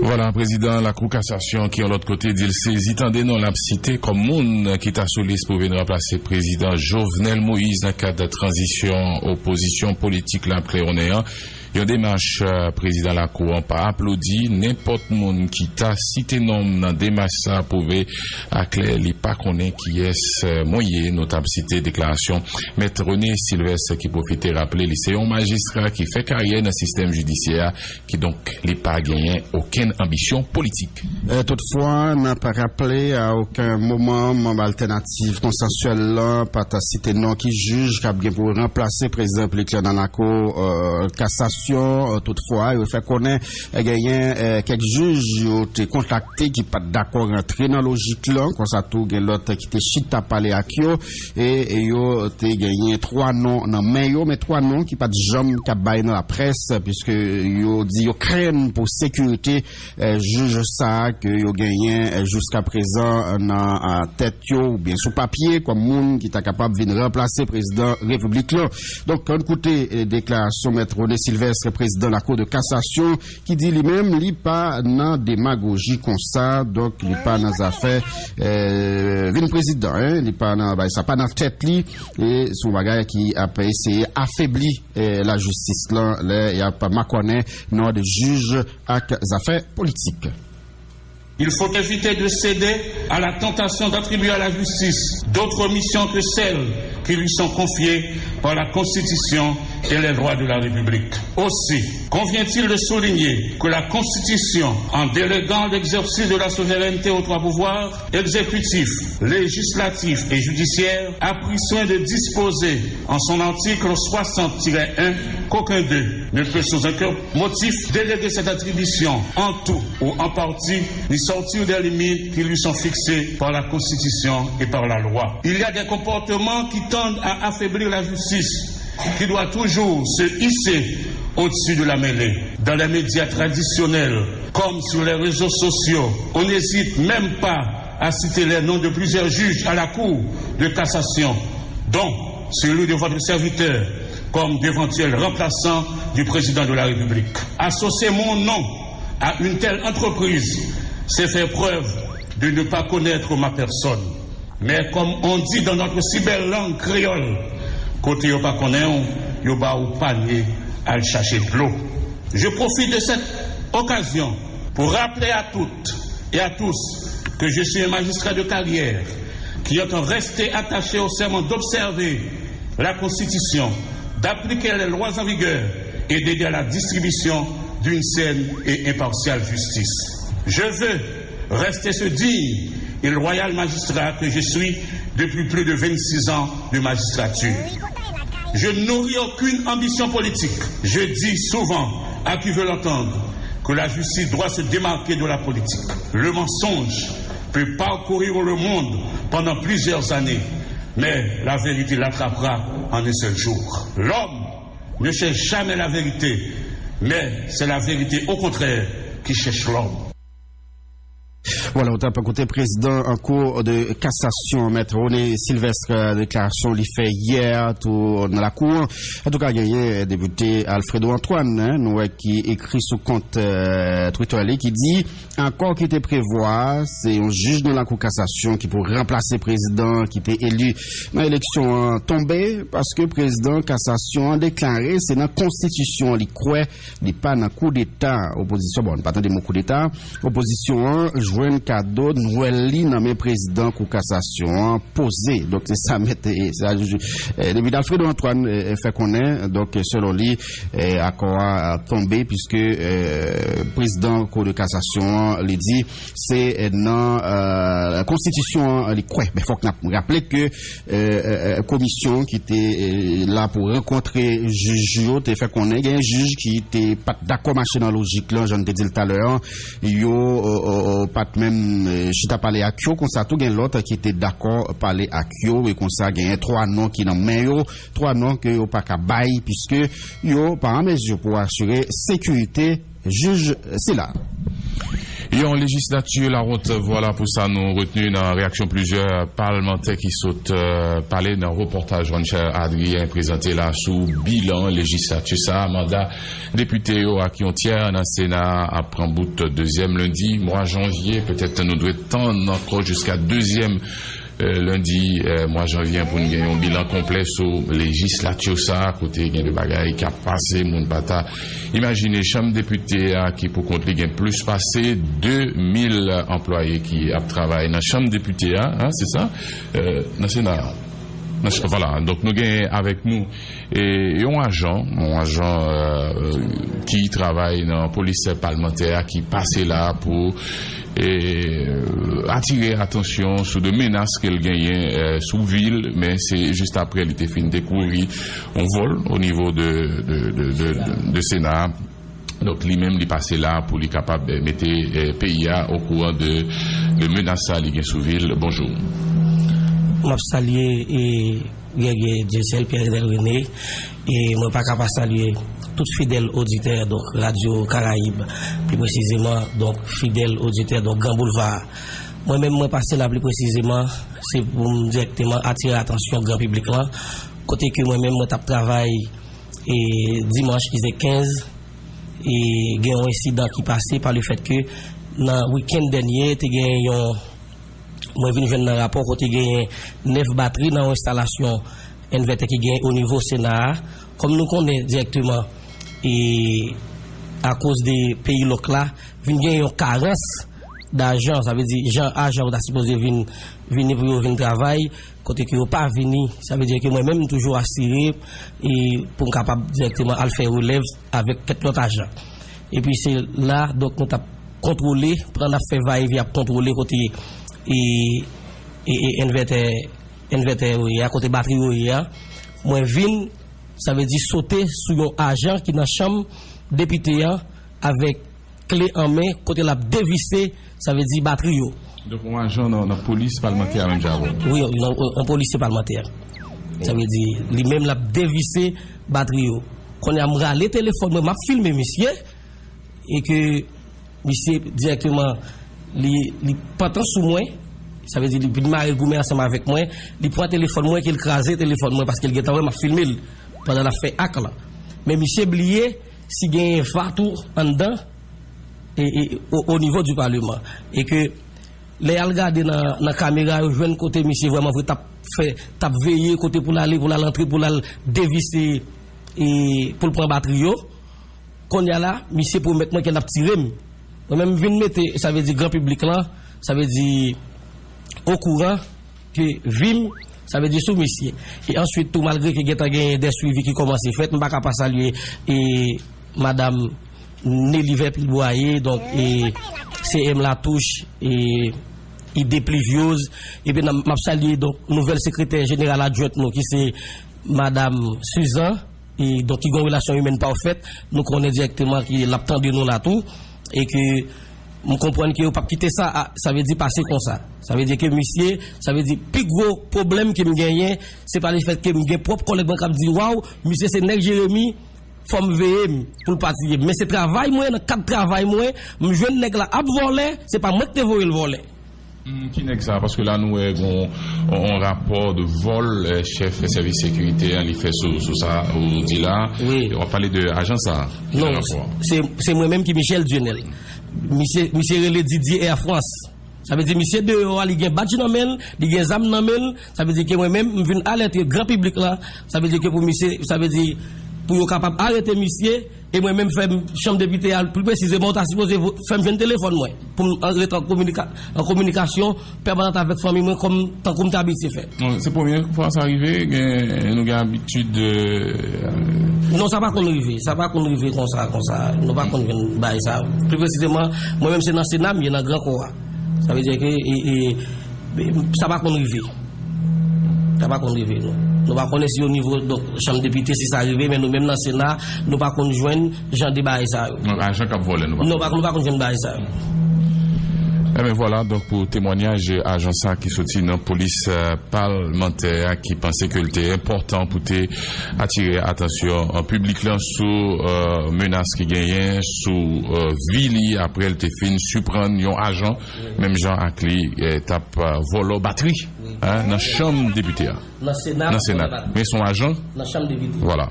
Voilà, président la Cour cassation qui, en l'autre côté, dit le saisit en dénon la cité comme monde qui t'a sur liste pour venir remplacer président Jovenel Moïse dans le cadre de transition opposition politique là claironnéant. Il y a des démarches président la Cour n'a pas applaudi n'importe monde qui t'a cité nom dans démarche ça pouvait clair les pas connaît qui est moyen notable cité déclaration maître René Sylvestre qui profitait rappeler lycée un magistrat qui fait carrière dans le système judiciaire qui donc n'est pas gagné aucune ambition politique. Toutefois, n'a pas rappelé à aucun moment membre alternative consensuelle là pas ta cité non qui juge qui a bien pour remplacer président Plicler dans la Cour cassation. Toutefois, il fait connaître quelques juges qui ont été contactés qui pas d'accord rentrer dans logique là, comme ça tout l'autre qui était chita parler à Kyo et ils ont gagné 3 noms dans main mais 3 noms qui pas de jambe qui bail dans la presse puisque ils ont dit ils craignent pour sécurité juge ça que ils ont gagné jusqu'à présent dans tête ou bien sous papier comme monde qui est capable de venir remplacer président République là. Donc on écoutez déclaration maître René Sylvestre président de la Cour de cassation qui dit lui-même il pas dans démagogie comme ça donc il pas dans affaires vin président il pas dans ça pas dans tête li et son bagage qui a essayé affaiblir la justice là il y a pas connaît non de juge avec affaires politiques. Il faut éviter de céder à la tentation d'attribuer à la justice d'autres missions que celles qui lui sont confiées par la Constitution et les lois de la République. Aussi, convient-il de souligner que la Constitution, en déléguant l'exercice de la souveraineté aux 3 pouvoirs, exécutif, législatif et judiciaire, a pris soin de disposer en son article 60-1 qu'aucun d'eux ne peut sous aucun motif déléguer cette attribution en tout ou en partie, ni sortir des limites qui lui sont fixées par la Constitution et par la loi. Il y a des comportements qui tendent à affaiblir la justice, qui doit toujours se hisser au-dessus de la mêlée. Dans les médias traditionnels, comme sur les réseaux sociaux, on n'hésite même pas à citer les noms de plusieurs juges à la Cour de cassation, dont celui de votre serviteur, comme d'éventuels remplaçants du président de la République. Associer mon nom à une telle entreprise, c'est faire preuve de ne pas connaître ma personne. Mais comme on dit dans notre si belle langue créole, côté yo pas connaît, yo ba ou panier à chercher de l'eau. Je profite de cette occasion pour rappeler à toutes et à tous que je suis un magistrat de carrière qui entend rester attaché au serment d'observer la Constitution, d'appliquer les lois en vigueur et d'aider à la distribution d'une saine et impartiale justice. Je veux rester ce digne et loyal magistrat que je suis depuis plus de 26 ans de magistrature. Je ne nourris aucune ambition politique. Je dis souvent à qui veut l'entendre que la justice doit se démarquer de la politique. Le mensonge peut parcourir le monde pendant plusieurs années, mais la vérité l'attrapera en un seul jour. L'homme ne cherche jamais la vérité, mais c'est la vérité au contraire qui cherche l'homme. Voilà, on t'a pas écouté président en cours de cassation, maître René Sylvestre, déclaration qu'il fait hier tout dans la cour. En tout cas, il y a député Alfredo Antoine, nous, qui écrit sur compte Twitter, qui dit encore qui était prévoir, c'est un juge de la cour cassation qui pour remplacer président qui était élu dans l'élection tombée parce que président cassation a déclaré c'est dans la constitution, il croit, il pas dans coup d'état, opposition, bon, pas tant de mots coup d'état, opposition, jouer un cadeau nouvelle ligne nommé président pour cassation posé donc c'est ça depuis d'Alfredo Antoine fait connaître donc selon lui accord a tombé puisque président cour de cassation lui dit c'est dans la constitution il croit mais faut qu'on rappeler que commission qui était là pour rencontrer juge te fait connaître un juge qui était pas d'accord marcher dans logique là j'en te dit tout à l'heure yo pas même chita parler à Kyo comme ça tout gain l'autre qui était d'accord parler à Kyo et comme ça gain 3 noms qui dans main yo 3 noms que yo pas ka bail puisque yo par mesure pour assurer sécurité juge c'est là. Et en législature, la route, voilà, pour ça, nous retenu dans la réaction plusieurs parlementaires qui sautent parler d'un reportage Ronchel Adrien présenté là sous bilan législature. Ça, mandat député à qui on tient dans le Sénat après un bout de deuxième lundi, mois janvier, peut-être nous devons tendre encore jusqu'à deuxième lundi, mois janvier, pour nous gagner un bilan complet sur législature, ça, côté gain de bagaille qui a passé, mon bata. Imaginez, chambre député qui pour compte les gains plus passé, 2000 employés qui travaillent dans la chambre député, c'est ça, dans le Sénat. Voilà, donc nous gagnons avec nous et un agent qui travaille dans la police parlementaire qui passe là pour attirer attention sur des menaces qu'elle gagne sous ville, mais c'est juste après il était fini de découvrir un vol au niveau de Sénat. Donc lui-même il passé là pour lui capable de mettre pays au courant de menaces à lui sous ville. Bonjour. Je salue Guerrier Gisèle Pierre-Edel René et je ne pas capable saluer tout fidèle auditeur donc Radio Caraïbe, plus précisément donc fidèle auditeur donc Grand Boulevard. Moi-même moi passer là plus précisément c'est pour directement attirer l'attention grand public là côté que moi-même moi travaille et dimanche il est 15 et il y a un incident qui passé par le fait que dans le week-end dernier tu as moi je viens dans un rapport côté gagne 9 batteries dans l'installation inverter qui gagne au niveau Sénat comme nous connaissons directement et à cause des pays locaux là vinn gagne une carence d'argent, ça veut dire gens agent ou supposé venir pour venir travailler côté que pas venir, ça veut dire que moi même toujours assuré et pour capable directement à faire relève avec quelques autres agents et puis c'est là donc nous t'a contrôler prendre faire va-et-vient contrôler côté et inverter à côté batterie moi vinn ça veut dire sauter sur un agent qui dans chambre député avec clé en main côté la dévisser ça veut dire batterie donc un agent dans la police parlementaire même j'avoue oui un policier parlementaire ça veut dire lui même la dévisser batterie qu'on a râlé téléphone m'a filmé monsieur et que monsieur directement li patant sous moi ça veut dire il marre goumer ensemble avec moi il prend téléphone moi qu'il craser téléphone moi parce qu'il était m'a filmé pendant la fait hack là mais monsieur oublié si gagne fatou en dedans et au niveau du parlement et que les regarder dans la caméra joindre côté monsieur vraiment t'a veiller côté pour aller pour l'entrée pour la dévisser et pour prendre batterie qu'on y a là monsieur pour mettre moi qu'elle a tiré moi même vinn mettre ça veut dire grand public là ça veut dire au courant que vim ça veut dire sous monsieur et ensuite tout malgré que il y a des suivis qui commencent fait on pas capable saluer et madame Nelly Verpilboyer donc et CM Latouche et idée Pliviose et bien m'a saluer donc nouvelle secrétaire générale adjointe nous qui c'est madame Suzanne et donc qui a une relation humaine parfaite nous connaissons directement qui l'attend de nous là tout et que on comprend que pas quitter ça ça veut dire passer comme ça veut dire que monsieur ça veut dire plus gros problème que me gagner c'est pas le fait que me gagne propre collègue qui dit waouh monsieur c'est nèg Jérémy faut me veiller pour partir mais c'est travail moi dans cadre travail moi me jeune nèg là a volé c'est pas moi qui te voler le voler qui n'est que ça parce que là nous avons un rapport de vol chef de service sécurité il fait sur ça on dit là oui. On va parler de agence ça non c'est moi même qui Michel Dionel monsieur relé Didier Air France ça veut dire monsieur dehors il gagne badge nomel il gagne zam nomel ça veut dire que moi même me viens alerter grand public là ça veut dire que pour monsieur ça veut dire pour yo capable arrêter monsieur et moi même faire chambre député plus précisément t'as supposé faire un téléphone moi pour en communication permanente avec famille moi comme tant comme t'habitué faire c'est première fois ça arrivé nous avons habitude non ça pas qu'on arrive comme ça nous pas qu'on bail ça plus précisément moi même c'est dans Sénat il y a dans grand corps ça veut dire que ça pas qu'on arrive nous pas connaître au niveau donc chambre député si ça arrivé mais nous même dans Sénat nous pas qu'on joindre Jean débat ça agent cap voler nous pas qu'on joindre bail ça Eh bien voilà, donc pour témoignage agent ça qui sortit dans la police parlementaire qui pensait que c'était important pour attirer attention en public là sous menace qui gagnait sous vili après le fin surprendre un agent même Jean Akli tape volo batterie hein dans chambre député dans Sénat mais son agent dans chambre député voilà.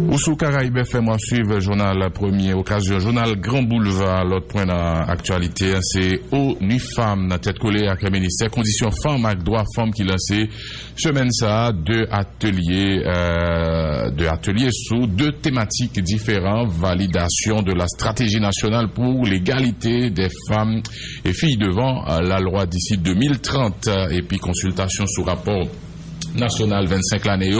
Ou sous Caraïbes FM suivre journal premier occasion journal Grand Boulevard l'autre point d'actualité c'est ONU Femmes dans tête collée avec le ministère conditions femmes avec droit femmes qui lancé semaine ça deux ateliers sous deux thématiques différentes validation de la stratégie nationale pour l'égalité des femmes et filles devant la loi d'ici 2030 et puis consultation sous rapport national 25 l'année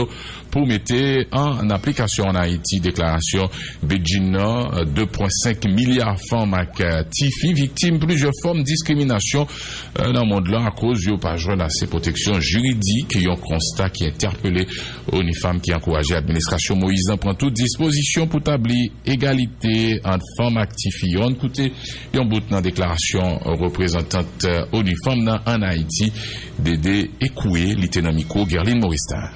pour mettre en application en Haïti déclaration Beijing 2,5 milliards de femmes avec TIFI victimes plusieurs formes de discrimination dans le monde là à cause de pas joindre assez protection juridique et un constat qui interpellé ONU Femmes qui encourageait l'administration Moïse prend toute disposition pour établir égalité entre femmes avec TIFI. On écoutait un bout dans déclaration représentante ONU Femmes en Haïti Dédé Ekoué lieutenant micro Gerline Moristin.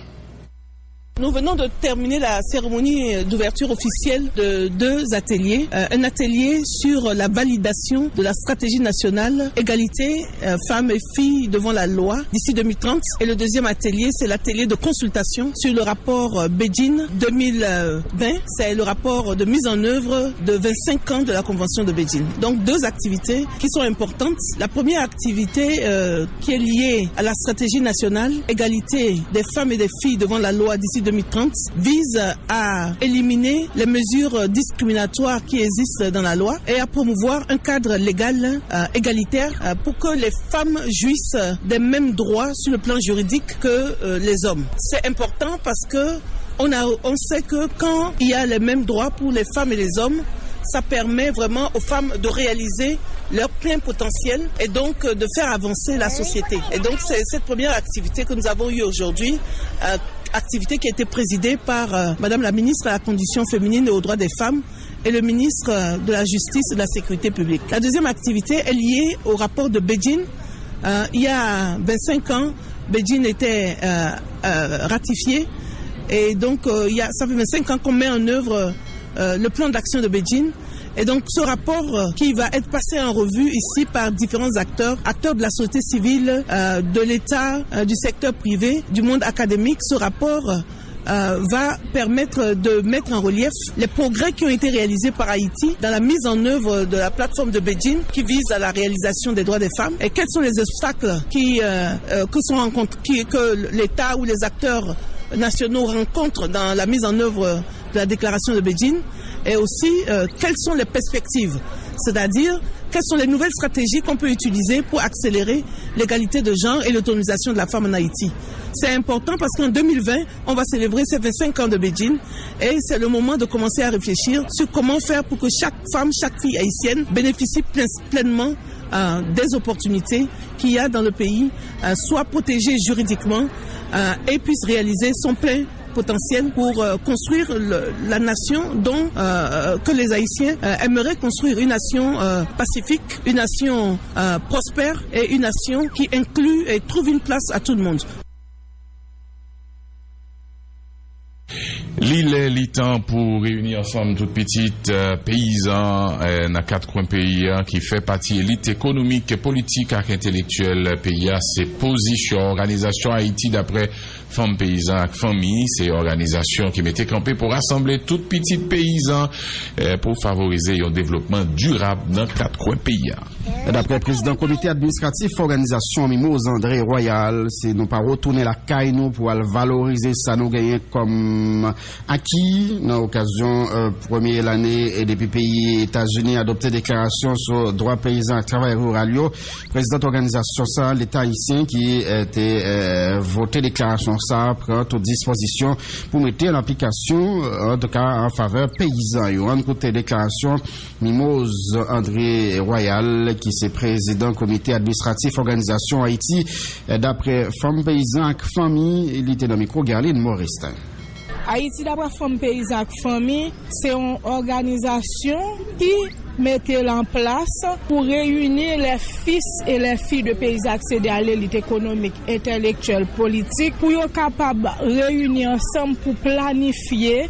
Nous venons de terminer la cérémonie d'ouverture officielle de deux ateliers. Un atelier sur la validation de la stratégie nationale égalité femmes et filles devant la loi d'ici 2030. Et le deuxième atelier, c'est l'atelier de consultation sur le rapport Beijing 2020. C'est le rapport de mise en œuvre de 25 ans de la Convention de Beijing. Donc deux activités qui sont importantes. La première activité qui est liée à la stratégie nationale égalité des femmes et des filles devant la loi d'ici 2030 vise à éliminer les mesures discriminatoires qui existent dans la loi et à promouvoir un cadre légal égalitaire pour que les femmes jouissent des mêmes droits sur le plan juridique que les hommes. C'est important parce que on sait que quand il y a les mêmes droits pour les femmes et les hommes, ça permet vraiment aux femmes de réaliser leur plein potentiel et donc de faire avancer la société. Et donc c'est cette première activité que nous avons eue aujourd'hui, activité qui a été présidée par Madame la ministre de la Condition féminine et aux droits des femmes et le ministre de la Justice et de la Sécurité publique. La deuxième activité est liée au rapport de Beijing. Il y a 25 ans, Beijing était ratifié et donc ça fait 25 ans qu'on met en œuvre le plan d'action de Beijing. Et donc ce rapport qui va être passé en revue ici par différents acteurs de la société civile, de l'État, du secteur privé, du monde académique, ce rapport va permettre de mettre en relief les progrès qui ont été réalisés par Haïti dans la mise en œuvre de la plateforme de Beijing qui vise à la réalisation des droits des femmes et quels sont les obstacles que l'État ou les acteurs nationaux rencontrent dans la mise en œuvre de la déclaration de Beijing et aussi quelles sont les perspectives, c'est-à-dire quelles sont les nouvelles stratégies qu'on peut utiliser pour accélérer l'égalité de genre et l'autonomisation de la femme en Haïti. C'est important parce qu'en 2020, on va célébrer ces 25 ans de Beijing et c'est le moment de commencer à réfléchir sur comment faire pour que chaque femme, chaque fille haïtienne bénéficie pleinement des opportunités qu'il y a dans le pays, soit protégée juridiquement et puisse réaliser son plein potentiel pour construire la nation que les Haïtiens aimeraient construire, une nation pacifique, une nation prospère et une nation qui inclut et trouve une place à tout le monde. L'île est temps pour réunir ensemble toutes petites paysans dans quatre coins pays qui fait partie élite économique, politique et intellectuelle pays. C'est position organisation Haïti d'après femmes paysans et familles. C'est organisation qui mettait campé pour rassembler toutes petites paysans pour favoriser un développement durable dans quatre coins pays. D'après le président comité administratif organisation Mimose André Royal, c'est nous pas retourner la caille nous pour valoriser ça nous gagner comme acquis dans l'occasion première l'année et depuis pays États-Unis adopté déclaration sur droit paysan et travail rural. Président organisation ça l'État haïtien qui était voté déclaration ça prend toute disposition pour mettre en application en tout cas en faveur paysan. On côté déclaration Mimose André Royal qui c'est président comité administratif organisation Haïti d'après femmes paysans et famille il était dans micro Gerline Moristin. Haïti d'après femmes paysans et famille c'est une organisation qui mettez en place pour réunir les fils et les filles de pays accéder à l'élite économique, intellectuelle, politique, pour être capable de réunir ensemble pour planifier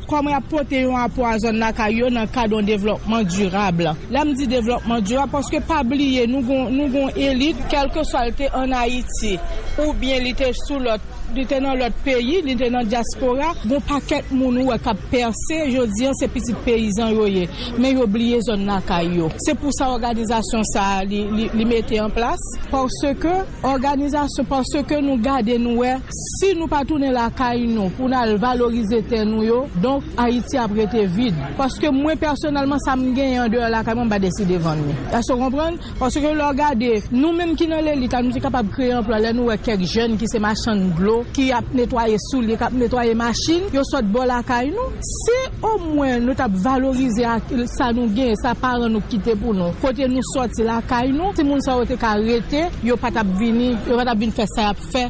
comment apporter un apport à zone Nakayo dans le cadre d'un développement durable. Là, je dis développement durable parce que pas oublier, nous avons élite, quel que soit en Haïti, ou bien l'élite sous l'autre. Dans l'autre pays, dans la diaspora, bon paquet de gens qui ont percé, je dis, c'est petits paysans, mais ils ont oublié zone Nakayo. C'est pour ça l'organisation ça li mettait en place, parce que nous gardons nous, si nous pas tourner la caille nous pour nous valoriser nous, donc Haïti a été vide. Parce que moi personnellement, ça me gagne en dehors la caille, on va décider de vendre. Est-ce que vous comprenez? Parce que regardez, nous-mêmes qui dans l'élite, nous sommes capables de créer un emploi, nous quelques jeunes qui se marchand de l'eau, qui a nettoyé sous les qui a nettoyé machine, yo sort bol la caille nous. Si au moins nous t'a valoriser ça nous gagne, ça parent nous quitter pour nous. Côté nous sortir la caille nous, si moun ça été arrêté, yo pas t'a venir faire ça fait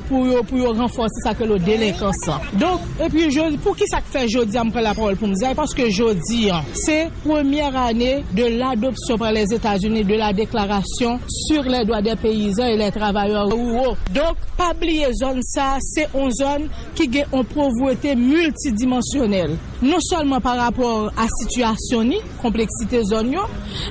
pour renforcer ça que le délinquance. Donc et puis pour qui ça fait jodi me prend la parole pour me dire parce que jodi c'est première année de l'adoption par les États-Unis de la déclaration sur les droits des paysans et les travailleurs ruraux. Donc pas oublier zone ça, c'est une zone qui a une pauvreté multidimensionnelle. Non seulement par rapport à la situation, complexité zone,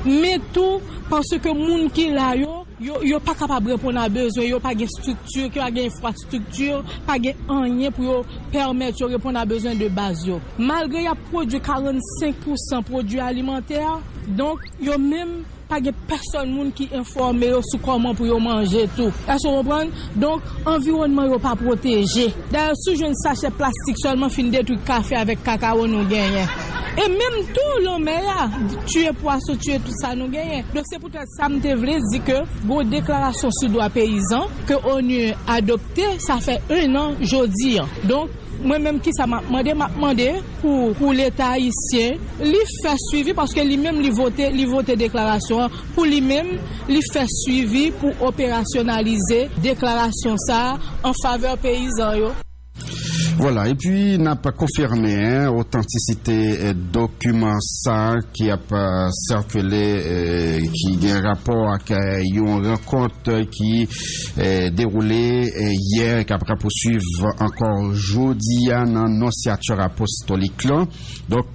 mais tout parce que les gens qui là, yo pas capable de répondre à besoin, yo pas de structure, pas de infrastructure, pas de rien pour permettre de répondre à besoin de base. Malgré y a produit 45% produits alimentaires, donc yo même pas de personne qui informe sur comment pour manger tout. Est-ce que vous comprenez? Donc environnement yo pas protégé. D'ailleurs si je ne sachet plastique seulement fin détruire café avec cacao nous gagne. Et même tout l'homme là, tuer poisson, tuer tout ça nous gagne. Donc c'est pour ça me voulais dire que vos déclarations sur droits paysans que ONU a adopté, ça fait 1 an jeudi. Donc moi-même qui ça m'a demandé pour l'État haïtien, lui fait suivi parce que lui-même lui voté déclaration pour lui-même lui fait suivi pour opérationnaliser déclaration ça en faveur paysans yo. Voilà, et puis n'a pas confirmé authenticité document ça qui a pas circulé qui a un rapport avec une rencontre qui déroulée hier et qui après poursuivre encore jeudi dans l'annonciature apostolique là. Donc